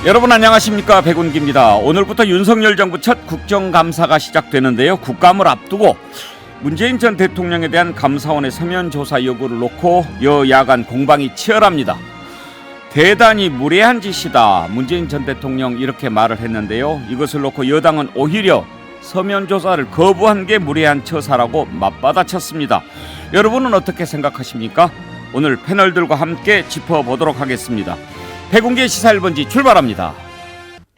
여러분 안녕하십니까, 백운기입니다. 오늘부터 윤석열 정부 첫 국정감사가 시작되는데요. 국감을 앞두고 문재인 전 대통령에 대한 감사원의 서면 조사 요구를 놓고 여야 간 공방이 치열합니다. 대단히 무례한 짓이다, 문재인 전 대통령 이렇게 말을 했는데요. 이것을 놓고 여당은 오히려 서면 조사를 거부한 게 무례한 처사라고 맞받아쳤습니다. 여러분은 어떻게 생각하십니까? 오늘 패널들과 함께 짚어보도록 하겠습니다. 백운기의 시사 1번지 출발합니다.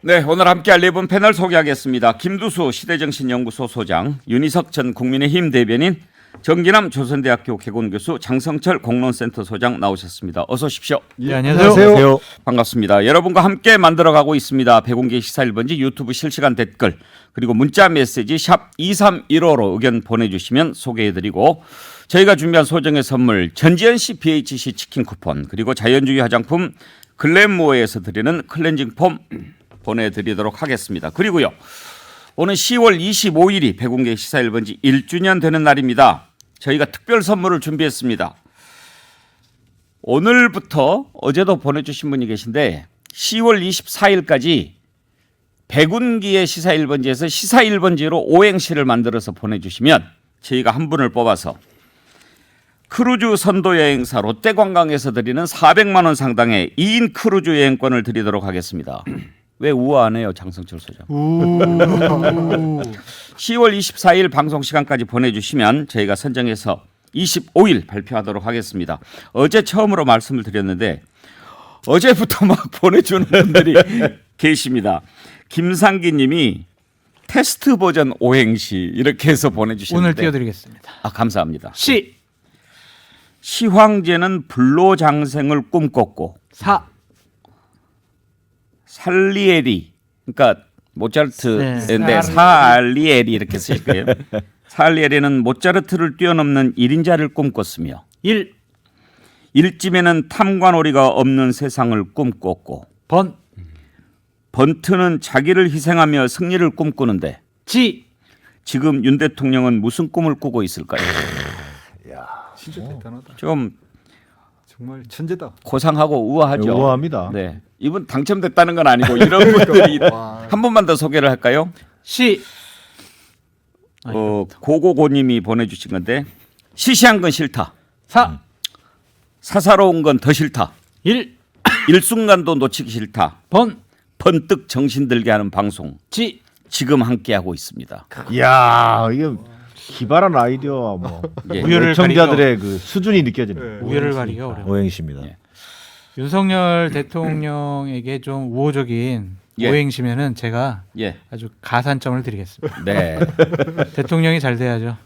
네, 오늘 함께할 네 분 패널 소개하겠습니다. 김두수 시대정신연구소 소장, 윤희석 전 국민의힘 대변인, 정기남 조선대학교 개공교수, 장성철 공론센터 소장 나오셨습니다. 어서 오십시오. 네, 안녕하세요. 반갑습니다. 여러분과 함께 만들어가고 있습니다. 백운기의 시사 1번지 유튜브 실시간 댓글, 그리고 문자 메시지 샵 2315로 의견 보내주시면 소개해드리고, 저희가 준비한 소정의 선물 전지현 씨 BHC 치킨 쿠폰, 그리고 자연주의 화장품 글램모어에서 드리는 클렌징 폼 보내드리도록 하겠습니다. 그리고요, 오늘 10월 25일이 백운기의 시사 1번지 1주년 되는 날입니다. 저희가 특별 선물을 준비했습니다. 오늘부터, 어제도 보내주신 분이 계신데 10월 24일까지 백운기의 시사 1번지에서 시사 1번지로 오행시를 만들어서 보내주시면 저희가 한 분을 뽑아서 크루즈 선도 여행사 롯데관광에서 드리는 400만 원 상당의 2인 크루즈 여행권을 드리도록 하겠습니다. 왜 우아하네요, 장성철 소장. 10월 24일 방송 시간까지 보내주시면 저희가 선정해서 25일 발표하도록 하겠습니다. 어제 처음으로 말씀을 드렸는데 어제부터 막 보내주는 분들이 계십니다. 김상기 님이 테스트 버전 오행시 이렇게 해서 보내주셨는데 오늘 띄워드리겠습니다. 감사합니다. 시황제는 불로장생을 꿈꿨고 살리에리, 그러니까 모차르트인데 살리에리 이렇게 쓰실 거예요. 살리에리는 모차르트를 뛰어넘는 1인자를 꿈꿨으며 일찜에는 탐관오리가 없는 세상을 꿈꿨고 번트는 자기를 희생하며 승리를 꿈꾸는데 지금 윤 대통령은 무슨 꿈을 꾸고 있을까요? 진짜 대단하다. 좀 정말 천재다. 고상하고 우아하죠. 우아합니다. 네, 이분 당첨됐다는 건 아니고 이런 분들이 한 번만 더 소개를 할까요? 고고고님이 보내주신 건데 시시한 건 싫다. 사사로운 건 더 싫다. 일순간도 놓치기 싫다. 번뜩 정신 들게 하는 방송 지금 함께하고 있습니다. 이야, 이게 기발한 아이디어와 뭐 예. 우열을 청자들의 그 수준이 느껴지는 우열을 가리기가 어려워. 오행시입니다. 예. 윤석열 대통령에게 좀 우호적인 오행시면은 제가 아주 가산점을 드리겠습니다. 네. 대통령이 잘 돼야죠.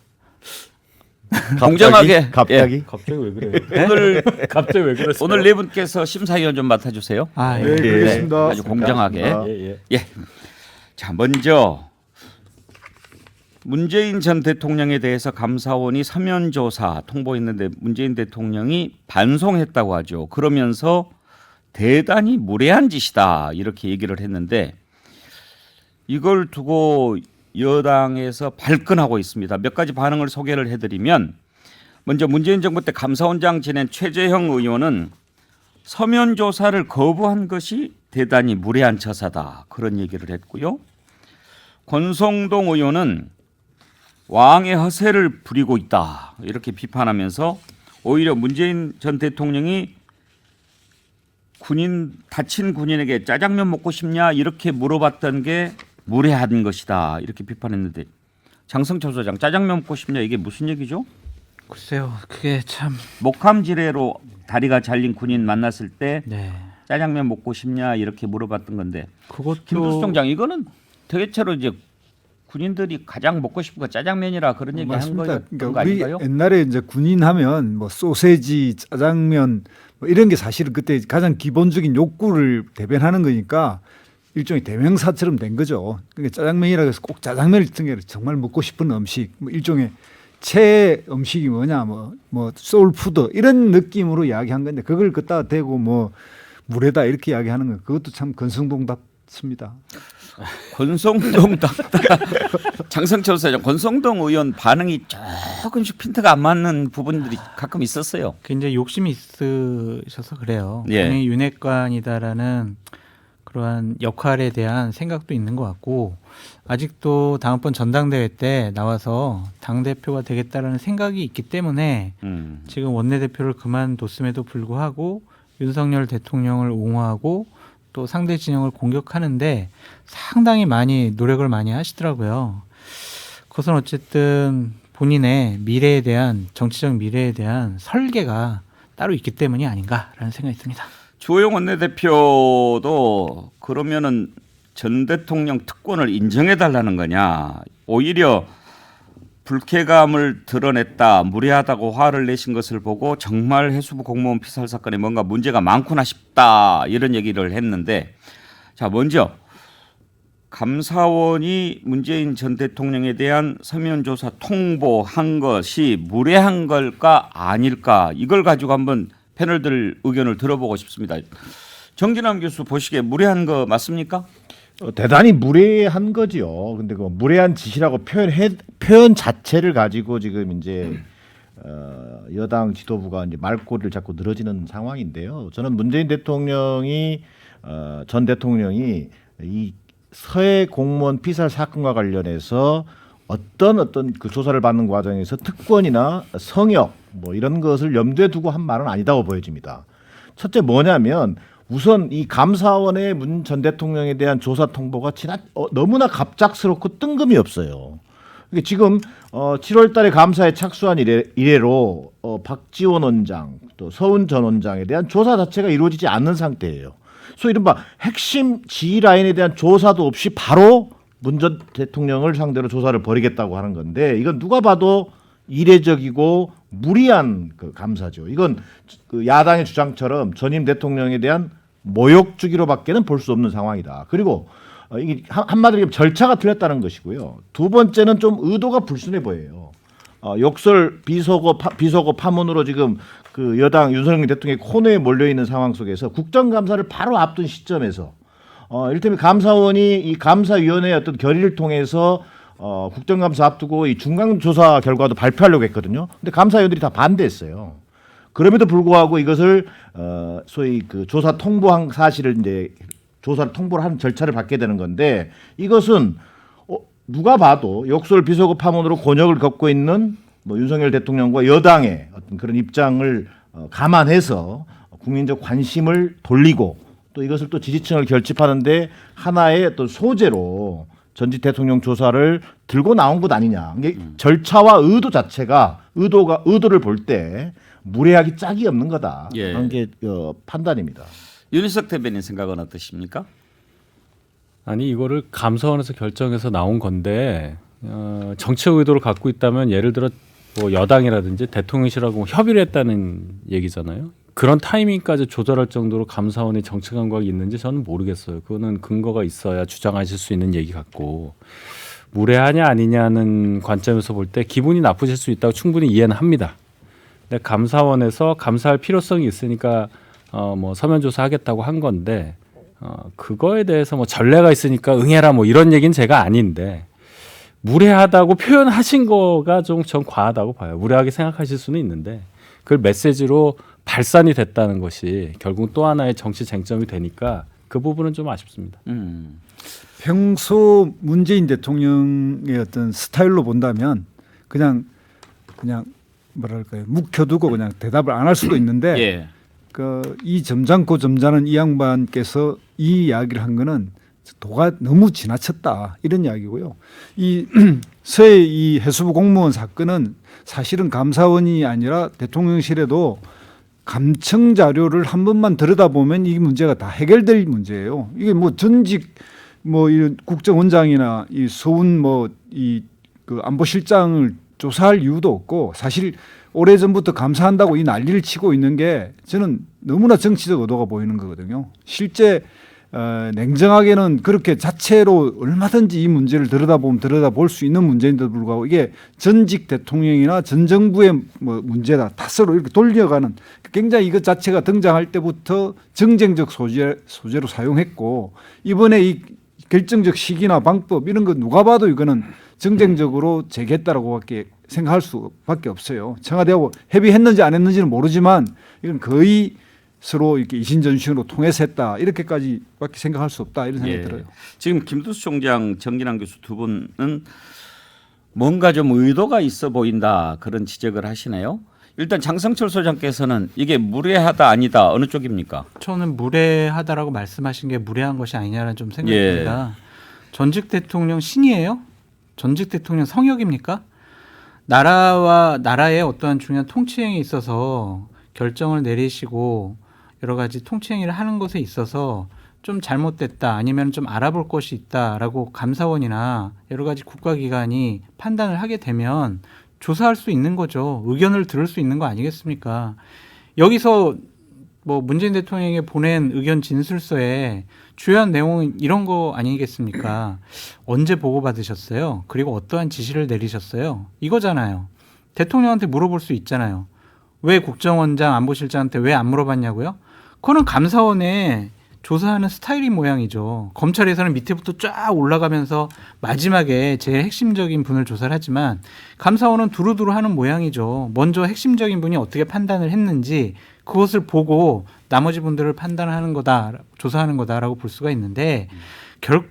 공정하게. 갑자기? 갑자기 왜 그래? 오늘 갑자기 왜 그랬어요? 오늘 네 분께서 심사위원 좀 맡아주세요. 네, 그렇습니다. 아주 공정하게. 예. 자, 먼저 문재인 전 대통령에 대해서 감사원이 서면 조사 통보했는데 문재인 대통령이 반송했다고 하죠. 그러면서 대단히 무례한 짓이다 이렇게 얘기를 했는데 이걸 두고 여당에서 발끈하고 있습니다. 몇 가지 반응을 소개를 해드리면, 먼저 문재인 정부 때 감사원장 지낸 최재형 의원은 서면 조사를 거부한 것이 대단히 무례한 처사다 그런 얘기를 했고요. 권성동 의원은 왕의 허세를 부리고 있다 이렇게 비판하면서 오히려 문재인 전 대통령이 다친 군인에게 짜장면 먹고 싶냐 이렇게 물어봤던 게 무례한 것이다 이렇게 비판했는데, 장성철 소장, 짜장면 먹고 싶냐 이게 무슨 얘기죠? 글쎄요, 그게 참 목함지뢰로 다리가 잘린 군인 만났을 때 네. 짜장면 먹고 싶냐 이렇게 물어봤던 건데, 그것도 김두수 총장, 이거는 대체로 이제 군인들이 가장 먹고 싶은 거 짜장면이라 그런 얘기 한 거예요. 그러니까 우리 옛날에 이제 군인하면 뭐 소세지, 짜장면 뭐 이런 게 사실은 그때 가장 기본적인 욕구를 대변하는 거니까 일종의 대명사처럼 된 거죠. 그러니까 짜장면이라고 해서 꼭 짜장면을 등에 정말 먹고 싶은 음식, 뭐 일종의 최 음식이 뭐냐, 뭐 소울푸드 이런 느낌으로 이야기한 건데 그걸 갖다 대고 뭐 무례다 이렇게 이야기하는 거, 그것도 참 건성동답습니다. 권성동 장성철 소장, 권성동 의원 반응이 조금씩 핀트가 안 맞는 부분들이 가끔 있었어요. 굉장히 욕심이 있으셔서 그래요. 예. 본인이 윤핵관이다라는 그러한 역할에 대한 생각도 있는 것 같고 아직도 다음번 전당대회 때 나와서 당대표가 되겠다라는 생각이 있기 때문에 지금 원내대표를 그만뒀음에도 불구하고 윤석열 대통령을 옹호하고 또 상대 진영을 공격하는데 상당히 많이 노력을 많이 하시더라고요. 그것은 어쨌든 본인의 미래에 대한 정치적 미래에 대한 설계가 따로 있기 때문이 아닌가라는 생각이 듭니다. 주호영 원내대표도 그러면은 전 대통령 특권을 인정해 달라는 거냐? 오히려 불쾌감을 드러냈다, 무례하다고 화를 내신 것을 보고 정말 해수부 공무원 피살 사건에 뭔가 문제가 많구나 싶다 이런 얘기를 했는데, 자 먼저 감사원이 문재인 전 대통령에 대한 서면 조사 통보한 것이 무례한 걸까 아닐까, 이걸 가지고 한번 패널들 의견을 들어보고 싶습니다. 정진남 교수 보시기에 무례한 거 맞습니까? 대단히 무례한 거지요. 근데 그 무례한 짓이라고 표현 자체를 가지고 지금 이제 여당 지도부가 이제 말꼬리를 자꾸 늘어지는 상황인데요. 저는 문재인 대통령이 전 대통령이 이 서해 공무원 피살 사건과 관련해서 어떤 그 조사를 받는 과정에서 특권이나 성역 뭐 이런 것을 염두에 두고 한 말은 아니다고 보여집니다. 첫째 뭐냐면 우선 이 감사원의 문 전 대통령에 대한 조사 통보가 너무나 갑작스럽고 뜬금이 없어요. 지금 7월달에 감사에 착수한 이래로 박지원 원장 또 서훈 전 원장에 대한 조사 자체가 이루어지지 않는 상태예요. 소위 이른바 핵심 지휘 라인에 대한 조사도 없이 바로 문 전 대통령을 상대로 조사를 벌이겠다고 하는 건데, 이건 누가 봐도 이례적이고 무리한 그 감사죠. 이건 그 야당의 주장처럼 전임 대통령에 대한 모욕 주기로밖에는 볼 수 없는 상황이다. 그리고 이게 한마디로 절차가 틀렸다는 것이고요. 두 번째는 좀 의도가 불순해 보여요. 욕설 비속어 파문으로 지금 그 여당 윤석열 대통령의 코너에 몰려 있는 상황 속에서 국정감사를 바로 앞둔 시점에서 이를테면 감사원이 이 감사위원회의 어떤 결의를 통해서 국정감사 앞두고 이 중간조사 결과도 발표하려고 했거든요. 근데 감사위원들이 다 반대했어요. 그럼에도 불구하고 이것을 소위 그 조사 통보한 사실을 이제 조사를 통보를 하는 절차를 받게 되는 건데, 이것은 누가 봐도 욕설 비속어 파문으로 곤욕을 겪고 있는 뭐 윤석열 대통령과 여당의 어떤 그런 입장을 감안해서 국민적 관심을 돌리고 또 이것을 또 지지층을 결집하는데 하나의 어떤 소재로 전직 대통령 조사를 들고 나온 것 아니냐. 이게 절차와 의도 자체가 의도를 볼 때 무례하기 짝이 없는 거다. 예. 그런 게 판단입니다. 윤희석 대변인 생각은 어떠십니까? 아니 이거를 감사원에서 결정해서 나온 건데 정치적 의도를 갖고 있다면 예를 들어 뭐 여당이라든지 대통령실하고 협의를 했다는 얘기잖아요. 그런 타이밍까지 조절할 정도로 감사원의 정치 감각이 있는지 저는 모르겠어요. 그거는 근거가 있어야 주장하실 수 있는 얘기 같고, 무례하냐 아니냐는 관점에서 볼 때 기분이 나쁘실 수 있다고 충분히 이해는 합니다. 근데 감사원에서 감사할 필요성이 있으니까 뭐 서면 조사하겠다고 한 건데 그거에 대해서 뭐 전례가 있으니까 응해라 뭐 이런 얘기는 제가 아닌데, 무례하다고 표현하신 거가 좀 전 과하다고 봐요. 무례하게 생각하실 수는 있는데 그걸 메시지로 발산이 됐다는 것이 결국 또 하나의 정치 쟁점이 되니까 그 부분은 좀 아쉽습니다. 평소 문재인 대통령의 어떤 스타일로 본다면 그냥 뭐랄까요, 묵혀두고 그냥 대답을 안 할 수도 있는데 예. 이 점잖고 점잖은 이 양반께서 이 이야기를 한 거는 도가 너무 지나쳤다 이런 이야기고요. 이 서해 이 해수부 공무원 사건은 사실은 감사원이 아니라 대통령실에도 감청 자료를 한 번만 들여다보면 이 문제가 다 해결될 문제예요. 이게 뭐 전직 뭐 이런 국정원장이나 이 서훈 뭐 이 그 안보실장을 조사할 이유도 없고, 사실 오래전부터 감사한다고 이 난리를 치고 있는 게 저는 너무나 정치적 의도가 보이는 거거든요. 실제 냉정하게는 그렇게 자체로 얼마든지 이 문제를 들여다볼 수 있는 문제인데도 불구하고 이게 전직 대통령이나 전 정부의 뭐 문제다 탓으로 이렇게 돌려가는, 굉장히 이것 자체가 등장할 때부터 정쟁적 소재로 사용했고, 이번에 이 결정적 시기나 방법 이런 거 누가 봐도 이거는 정쟁적으로 제기했다라고밖에 생각할 수밖에 없어요. 청와대하고 협의했는지 안 했는지는 모르지만 이건 거의 서로 이렇게 이신전신으로 통해서했다 이렇게까지밖에 생각할 수 없다 이런 생각이 예. 들어요. 지금 김두수 총장, 정진환 교수 두 분은 뭔가 좀 의도가 있어 보인다 그런 지적을 하시네요. 일단 장성철 소장께서는 이게 무례하다 아니다 어느 쪽입니까? 저는 무례하다라고 말씀하신 게 무례한 것이 아니냐는 좀 생각이 예. 듭니다. 전직 대통령 신이에요? 전직 대통령 성역입니까? 나라와 나라의 어떠한 중요한 통치행위에 있어서 결정을 내리시고 여러 가지 통치행위를 하는 것에 있어서 좀 잘못됐다 아니면 좀 알아볼 것이 있다라고 감사원이나 여러 가지 국가기관이 판단을 하게 되면 조사할 수 있는 거죠. 의견을 들을 수 있는 거 아니겠습니까? 여기서 뭐 문재인 대통령에게 보낸 의견 진술서에 주요한 내용은 이런 거 아니겠습니까? 언제 보고받으셨어요? 그리고 어떠한 지시를 내리셨어요? 이거잖아요. 대통령한테 물어볼 수 있잖아요. 왜 국정원장 안보실장한테 왜 안 물어봤냐고요? 그거는 감사원에 조사하는 스타일이 모양이죠. 검찰에서는 밑에부터 쫙 올라가면서 마지막에 제일 핵심적인 분을 조사를 하지만 감사원은 두루두루 하는 모양이죠. 먼저 핵심적인 분이 어떻게 판단을 했는지 그것을 보고 나머지 분들을 판단하는 거다, 조사하는 거다라고 볼 수가 있는데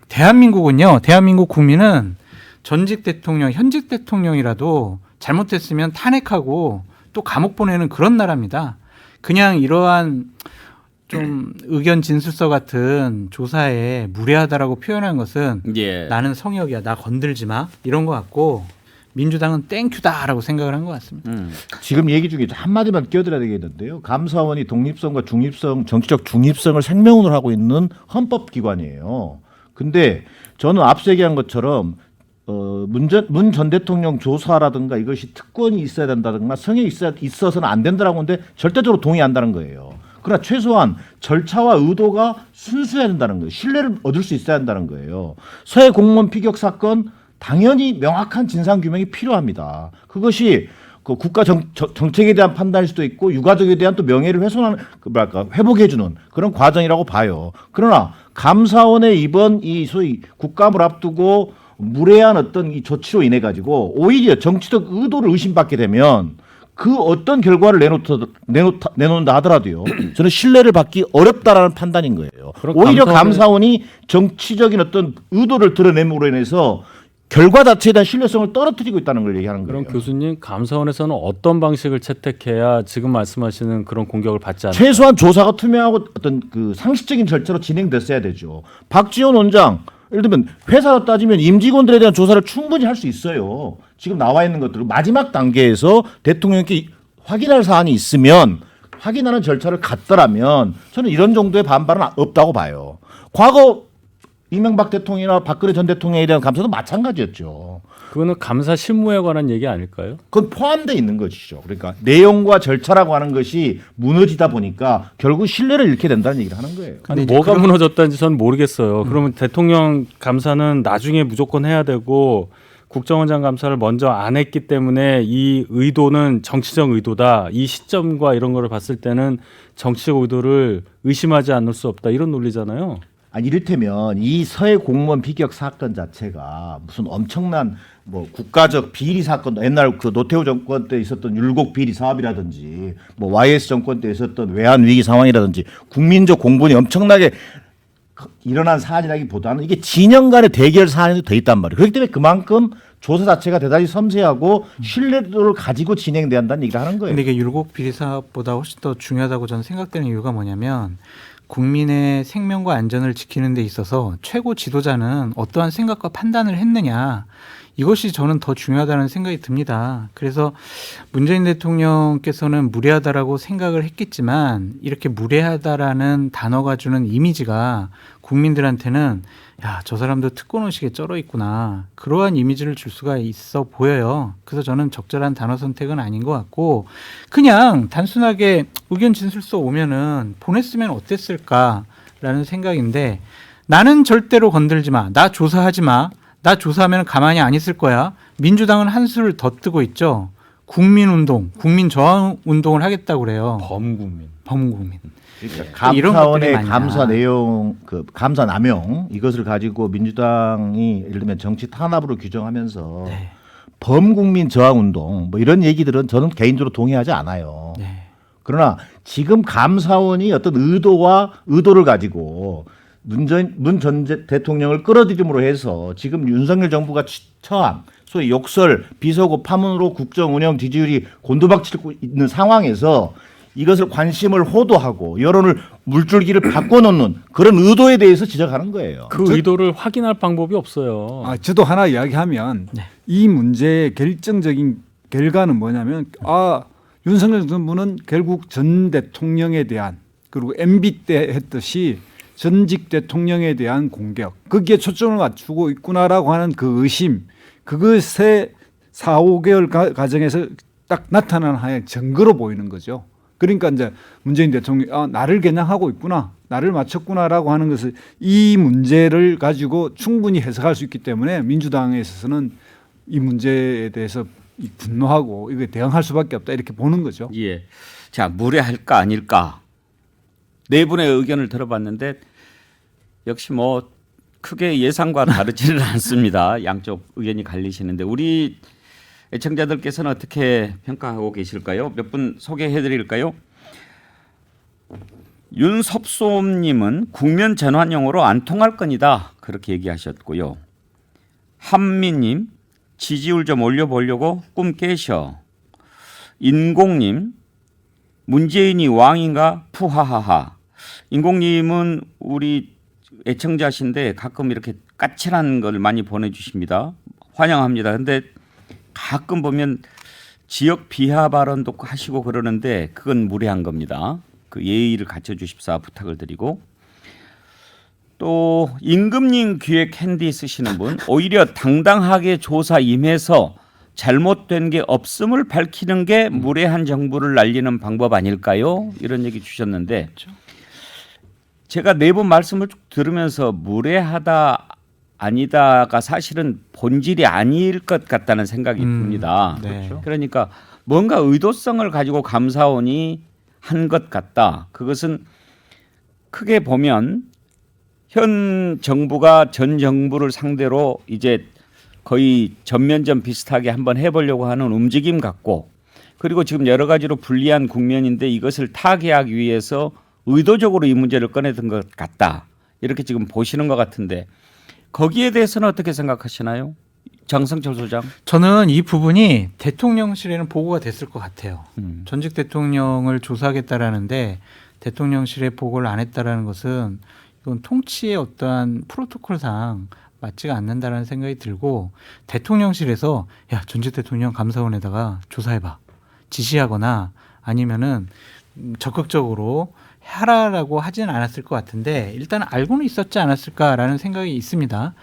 대한민국은요, 대한민국 국민은 전직 대통령, 현직 대통령이라도 잘못했으면 탄핵하고 또 감옥 보내는 그런 나라입니다. 그냥 이러한 좀 의견 진술서 같은 조사에 무례하다라고 표현한 것은 예. 나는 성역이야, 나 건들지 마 이런 것 같고 민주당은 땡큐다라고 생각을 한 것 같습니다. 지금 얘기 중에 한마디만 끼어들어야 되겠는데요. 감사원이 독립성과 중립성, 정치적 중립성을 생명으로 하고 있는 헌법기관이에요. 근데 저는 앞서 얘기한 것처럼 문 전 대통령 조사라든가 이것이 특권이 있어야 된다든가 성이 있어서는 안 된다라고 하는데 절대적으로 동의한다는 거예요. 그러나 최소한 절차와 의도가 순수해야 된다는 거예요. 신뢰를 얻을 수 있어야 한다는 거예요. 서해 공무원 피격 사건 당연히 명확한 진상 규명이 필요합니다. 그것이 그 국가 정책에 대한 판단일 수도 있고 유가족에 대한 또 명예를 훼손하는 회복해주는 그런 과정이라고 봐요. 그러나 감사원의 이번 이 소위 국감을 앞두고 무례한 어떤 이 조치로 인해 가지고 오히려 정치적 의도를 의심받게 되면 그 어떤 결과를 내놓는다 하더라도요. 저는 신뢰를 받기 어렵다라는 판단인 거예요. 오히려 감사원이 정치적인 어떤 의도를 드러냄으로 인해서 결과 자체에 대한 신뢰성을 떨어뜨리고 있다는 걸 얘기하는 거예요. 그럼 교수님 감사원에서는 어떤 방식을 채택해야 지금 말씀하시는 그런 공격을 받지 않을까요? 최소한 조사가 투명하고 어떤 그 상식적인 절차로 진행됐어야 되죠. 박지원 원장 예를 들면 회사로 따지면 임직원들에 대한 조사를 충분히 할 수 있어요. 지금 나와 있는 것들을 마지막 단계에서 대통령께 확인할 사안이 있으면 확인하는 절차를 갖더라면 저는 이런 정도의 반발은 없다고 봐요. 과거 이명박 대통령이나 박근혜 전 대통령에 대한 감사도 마찬가지였죠. 그거는 감사 실무에 관한 얘기 아닐까요? 그건 포함되어 있는 것이죠. 그러니까 내용과 절차라고 하는 것이 무너지다 보니까 결국 신뢰를 잃게 된다는 얘기를 하는 거예요. 아니, 뭐가 무너졌다는지 저는 모르겠어요. 그러면 대통령 감사는 나중에 무조건 해야 되고 국정원장 감사를 먼저 안 했기 때문에 이 의도는 정치적 의도다. 이 시점과 이런 거를 봤을 때는 정치적 의도를 의심하지 않을 수 없다. 이런 논리잖아요. 아니 이를테면 이 서해 공무원 피격 사건 자체가 무슨 엄청난 뭐 국가적 비리 사건, 옛날 그 노태우 정권 때 있었던 율곡 비리 사업이라든지 뭐 YS 정권 때 있었던 외환 위기 상황이라든지 국민적 공분이 엄청나게 일어난 사안이라기보다는 이게 진영 간의 대결 사안이 돼 있단 말이에요. 그렇기 때문에 그만큼 조사 자체가 대단히 섬세하고 신뢰도를 가지고 진행돼야 한다는 얘기를 하는 거예요. 근데 이게 율곡 비리 사업보다 훨씬 더 중요하다고 저는 생각되는 이유가 뭐냐면 국민의 생명과 안전을 지키는 데 있어서 최고 지도자는 어떠한 생각과 판단을 했느냐 이것이 저는 더 중요하다는 생각이 듭니다. 그래서 문재인 대통령께서는 무례하다라고 생각을 했겠지만 이렇게 무례하다라는 단어가 주는 이미지가 국민들한테는 야, 저 사람도 특권의식에 쩔어 있구나. 그러한 이미지를 줄 수가 있어 보여요. 그래서 저는 적절한 단어 선택은 아닌 것 같고 그냥 단순하게 의견 진술서 오면은 보냈으면 어땠을까라는 생각인데 나는 절대로 건들지 마. 나 조사하지 마. 나 조사하면 가만히 안 있을 거야. 민주당은 한수를 더 뜨고 있죠. 국민운동, 국민저항운동을 하겠다고 그래요. 범국민. 범국민. 그러니까 이런 감사원의 것들이 감사 내용, 그 감사 남용 이것을 가지고 민주당이 예를 들면 정치 탄압으로 규정하면서 네. 범국민 저항운동 뭐 이런 얘기들은 저는 개인적으로 동의하지 않아요. 네. 그러나 지금 감사원이 어떤 의도를 가지고 문 전 대통령을 끌어들임으로 해서 지금 윤석열 정부가 처한 소위 욕설, 비속어 파문으로 국정 운영 지지율이 곤두박질고 있는 상황에서 이것을 관심을 호도하고 여론을 물줄기를 바꿔놓는 그런 의도에 대해서 지적하는 거예요. 그 의도를 확인할 방법이 없어요. 저도 하나 이야기하면 이 문제의 결정적인 결과는 뭐냐면 윤석열 정부는 결국 전 대통령에 대한 그리고 MB 때 했듯이 전직 대통령에 대한 공격 거기에 초점을 맞추고 있구나라고 하는 그 의심 그것에 4, 5개월 과정에서 딱 나타나는 하나의 증거로 보이는 거죠. 그러니까 이제 문재인 대통령이 나를 겨냥하고 있구나, 나를 맞췄구나라고 하는 것을 이 문제를 가지고 충분히 해석할 수 있기 때문에 민주당에 있어서는 이 문제에 대해서 분노하고 이거 대응할 수밖에 없다 이렇게 보는 거죠. 예. 자, 무례할까 아닐까 네 분의 의견을 들어봤는데 역시 뭐 크게 예상과 다르지는 않습니다. 양쪽 의견이 갈리시는데 우리 애청자들께서는 어떻게 평가하고 계실까요? 몇 분 소개해드릴까요? 윤섭솜님은 국면 전환용으로 안 통할 건이다 그렇게 얘기하셨고요. 한미님 지지율 좀 올려보려고 꿈 깨셔. 인공님 문재인이 왕인가 푸하하하. 인공님은 우리 애청자신데 가끔 이렇게 까칠한 걸 많이 보내주십니다. 환영합니다. 근데 가끔 보면 지역 비하 발언도 하시고 그러는데 그건 무례한 겁니다. 그 예의를 갖춰주십사 부탁을 드리고 또 임금님 귀에 캔디 쓰시는 분 오히려 당당하게 조사 임해서 잘못된 게 없음을 밝히는 게 무례한 정부를 날리는 방법 아닐까요? 이런 얘기 주셨는데 제가 네 번 말씀을 쭉 들으면서 무례하다 아니다가 사실은 본질이 아닐 것 같다는 생각이 듭니다. 네. 그러니까 뭔가 의도성을 가지고 감사원이 한 것 같다. 그것은 크게 보면 현 정부가 전 정부를 상대로 이제 거의 전면전 비슷하게 한번 해보려고 하는 움직임 같고 그리고 지금 여러 가지로 불리한 국면인데 이것을 타개하기 위해서 의도적으로 이 문제를 꺼내든 것 같다. 이렇게 지금 보시는 것 같은데 거기에 대해서는 어떻게 생각하시나요? 장성철 소장. 저는 이 부분이 대통령실에는 보고가 됐을 것 같아요. 전직 대통령을 조사하겠다라는데 대통령실에 보고를 안 했다라는 것은 이건 통치의 어떠한 프로토콜상 맞지가 않는다라는 생각이 들고 대통령실에서 야 전직 대통령 감사원에다가 조사해봐 지시하거나 아니면은 적극적으로 하라라고 하진 않았을 것 같은데 일단 알고는 있었지 않았을까라는 생각이 있습니다.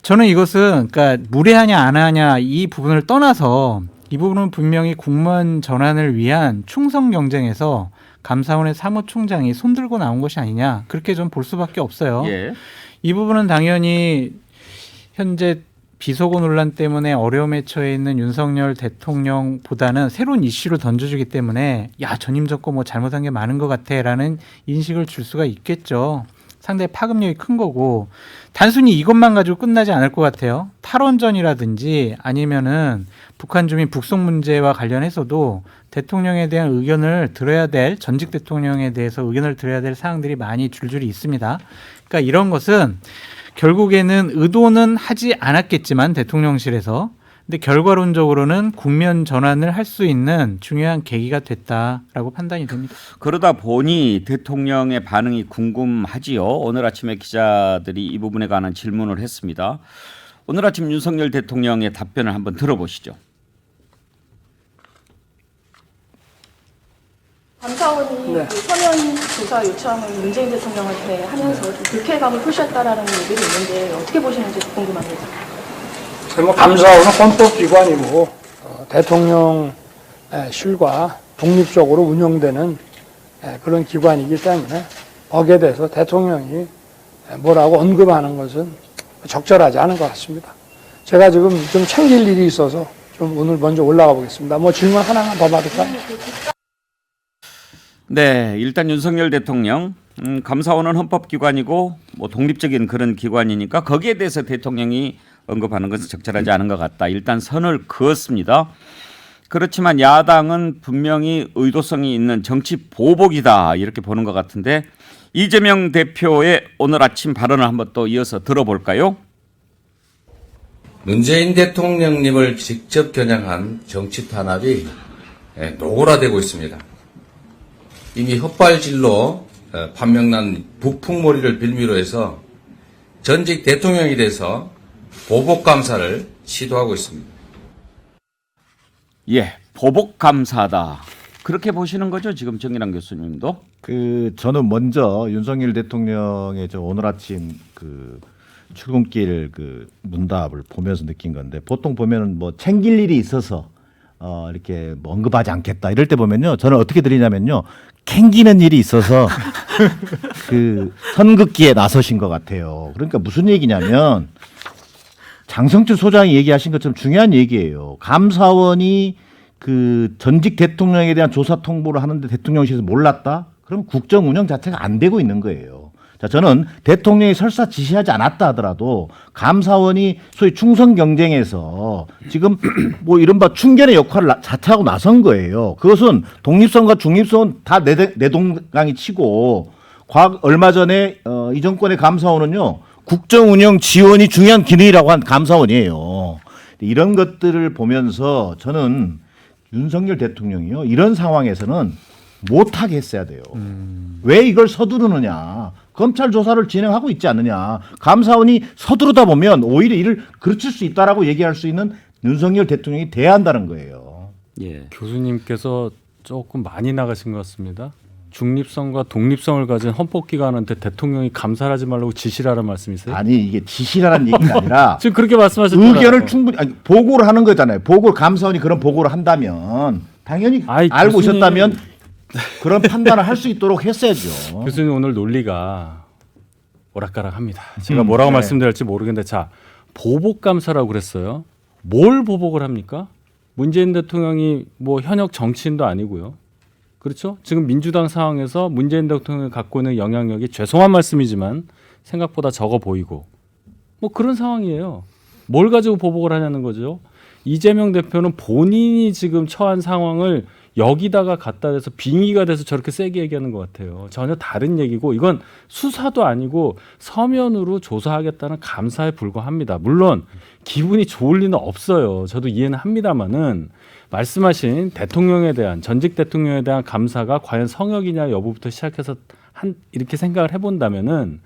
저는 이것은 그러니까 무례하냐 안 하냐 이 부분을 떠나서 이 부분은 분명히 국무원 전환을 위한 충성 경쟁에서 감사원의 사무총장이 손들고 나온 것이 아니냐 그렇게 좀 볼 수밖에 없어요. 예. 이 부분은 당연히 현재 비속어 논란 때문에 어려움에 처해 있는 윤석열 대통령보다는 새로운 이슈를 던져주기 때문에 야 전임 정권 뭐 잘못한 게 많은 것 같아라는 인식을 줄 수가 있겠죠. 상당히 파급력이 큰 거고 단순히 이것만 가지고 끝나지 않을 것 같아요. 탈원전이라든지 아니면은 북한 주민 북송 문제와 관련해서도 대통령에 대한 의견을 들어야 될 전직 대통령에 대해서 의견을 들어야 될 사항들이 많이 줄줄이 있습니다. 그러니까 이런 것은 결국에는 의도는 하지 않았겠지만 대통령실에서 근데 결과론적으로는 국면 전환을 할 수 있는 중요한 계기가 됐다라고 판단이 됩니다. 그러다 보니 대통령의 반응이 궁금하지요. 오늘 아침에 기자들이 이 부분에 관한 질문을 했습니다. 오늘 아침 윤석열 대통령의 답변을 한번 들어보시죠. 감사원이 그 서면 조사 요청을 문재인 대통령한테 하면서 좀 불쾌감을 표시했다라는 얘기도 있는데 어떻게 보시는지 궁금합니다. 뭐 감사원은 헌법기관이고 대통령실과 독립적으로 운영되는 그런 기관이기 때문에 거기에 대해서 대통령이 뭐라고 언급하는 것은 적절하지 않은 것 같습니다. 제가 지금 좀 챙길 일이 있어서 좀 오늘 먼저 올라가 보겠습니다. 뭐 질문 하나만 더 받을까요? 네, 일단 윤석열 대통령 감사원은 헌법기관이고 뭐 독립적인 그런 기관이니까 거기에 대해서 대통령이 언급하는 것은 적절하지 않은 것 같다. 일단 선을 그었습니다. 그렇지만 야당은 분명히 의도성이 있는 정치 보복이다 이렇게 보는 것 같은데 이재명 대표의 오늘 아침 발언을 한번 또 이어서 들어볼까요? 문재인 대통령님을 직접 겨냥한 정치 탄압이 노골화되고 있습니다. 이미 헛발질로 판명난 북풍몰이를 빌미로 해서 전직 대통령에 대해서 보복 감사를 시도하고 있습니다. 예, 보복 감사다. 그렇게 보시는 거죠, 지금 정일환 교수님도? 저는 먼저 윤석열 대통령의 오늘 아침 출근길 문답을 보면서 느낀 건데, 보통 보면은 뭐 챙길 일이 있어서 이렇게 뭐 언급하지 않겠다 이럴 때 보면요, 저는 어떻게 들리냐면요, 캥기는 일이 있어서 선긋기에 나서신 것 같아요. 그러니까 무슨 얘기냐면 장성철 소장이 얘기하신 것처럼 중요한 얘기예요. 감사원이 전직 대통령에 대한 조사 통보를 하는데 대통령실에서 몰랐다? 그럼 국정 운영 자체가 안 되고 있는 거예요. 자, 저는 대통령이 설사 지시하지 않았다 하더라도 감사원이 소위 충성 경쟁에서 지금 뭐 이른바 충견의 역할을 자처하고 나선 거예요. 그것은 독립성과 중립성은 다 내동강이 치고, 얼마 전에 이 정권의 감사원은요, 국정 운영 지원이 중요한 기능이라고 한 감사원이에요. 이런 것들을 보면서 저는 윤석열 대통령이요, 이런 상황에서는 못하게 했어야 돼요. 왜 이걸 서두르느냐. 검찰 조사를 진행하고 있지 않느냐. 감사원이 서두르다 보면 오히려 이를 그르칠 수 있다라고 얘기할 수 있는 윤석열 대통령이 돼야 한다는 거예요. 예. 교수님께서 조금 많이 나가신 것 같습니다. 중립성과 독립성을 가진 헌법기관한테 대통령이 감사를 하지 말라고 지시를 하라는 말씀이세요? 아니, 이게 지시라는 얘기가 아니라 지금 그렇게 말씀하셨잖아요. 의견을 충분히 보고를 하는 거잖아요. 감사원이 그런 보고를 한다면 당연히 알고 교수님, 있었다면 그런 판단을 할 수 있도록 했어야죠. 교수님 오늘 논리가 오락가락합니다. 제가 뭐라고 네. 말씀드릴지 모르겠는데, 자, 보복 감사라고 그랬어요. 뭘 보복을 합니까? 문재인 대통령이 뭐 현역 정치인도 아니고요. 그렇죠? 지금 민주당 상황에서 문재인 대통령이 갖고 있는 영향력이, 죄송한 말씀이지만 생각보다 적어 보이고 뭐 그런 상황이에요. 뭘 가지고 보복을 하냐는 거죠. 이재명 대표는 본인이 지금 처한 상황을 여기다가 갖다 대서 빙의가 돼서 저렇게 세게 얘기하는 것 같아요. 전혀 다른 얘기고, 이건 수사도 아니고 서면으로 조사하겠다는 감사에 불과합니다. 물론 기분이 좋을 리는 없어요. 저도 이해는 합니다만은 말씀하신 대통령에 대한, 전직 대통령에 대한 감사가 과연 성역이냐 여부부터 시작해서 이렇게 생각을 해본다면은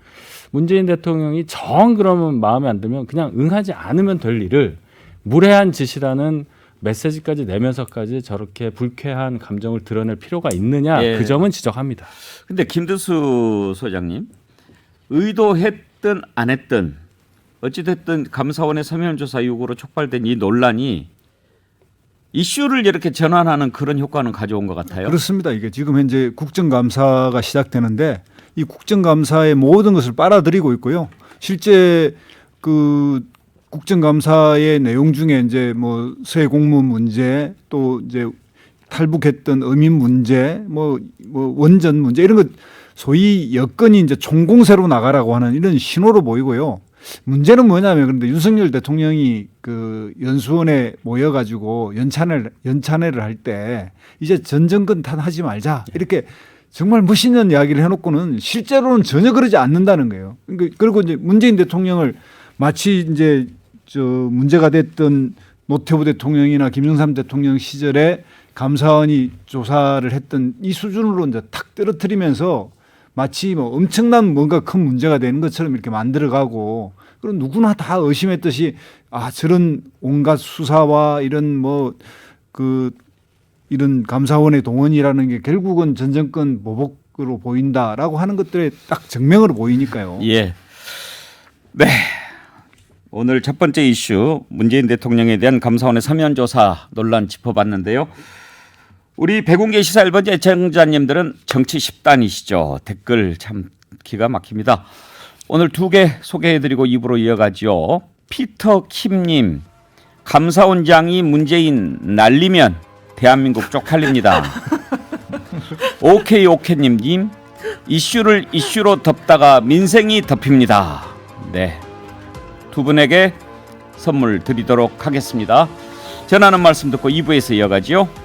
문재인 대통령이 정 그러면 마음에 안 들면 그냥 응하지 않으면 될 일을 무례한 짓이라는 메시지까지 내면서까지 저렇게 불쾌한 감정을 드러낼 필요가 있느냐, 예. 그 점은 지적합니다. 근데 김두수 소장님, 의도했든 안 했든 어찌됐든 감사원의 서면 조사 요구로 촉발된 이 논란이 이슈를 이렇게 전환하는 그런 효과는 가져온 것 같아요. 그렇습니다. 이게 지금 현재 국정감사가 시작되는데 이 국정감사의 모든 것을 빨아들이고 있고요. 실제 국정감사의 내용 중에 이제 뭐 새 공무원 문제, 또 이제 탈북했던 어민 문제, 뭐 원전 문제, 이런 것 소위 여건이 이제 총공세로 나가라고 하는 이런 신호로 보이고요. 문제는 뭐냐면, 그런데 윤석열 대통령이 연수원에 모여가지고 연찬회를 할 때 이제 전정권 탓하지 말자, 이렇게 정말 멋있는 이야기를 해놓고는 실제로는 전혀 그러지 않는다는 거예요. 그리고 이제 문재인 대통령을 마치 이제 문제가 됐던 노태우 대통령이나 김영삼 대통령 시절에 감사원이 조사를 했던 이 수준으로 이제 탁 떨어뜨리면서 마치 뭐 엄청난 뭔가 큰 문제가 되는 것처럼 이렇게 만들어가고, 그럼 누구나 다 의심했듯이 저런 온갖 수사와 이런 이런 감사원의 동원이라는 게 결국은 전 정권 보복으로 보인다라고 하는 것들에 딱 증명으로 보이니까요. 예. 네. 오늘 첫 번째 이슈, 문재인 대통령에 대한 감사원의 서면 조사 논란 짚어봤는데요. 우리 백운계 시사 1번지 애청자님들은 정치 10단이시죠. 댓글 참 기가 막힙니다. 오늘 두 개 소개해드리고 입으로 이어가죠. 피터 킴님, 감사원장이 문재인 날리면 대한민국 쪽팔립니다. 오케이님님, 이슈를 이슈로 덮다가 민생이 덮입니다. 네, 두 분에게 선물 드리도록 하겠습니다. 전하는 말씀 듣고 2부에서 이어가지요.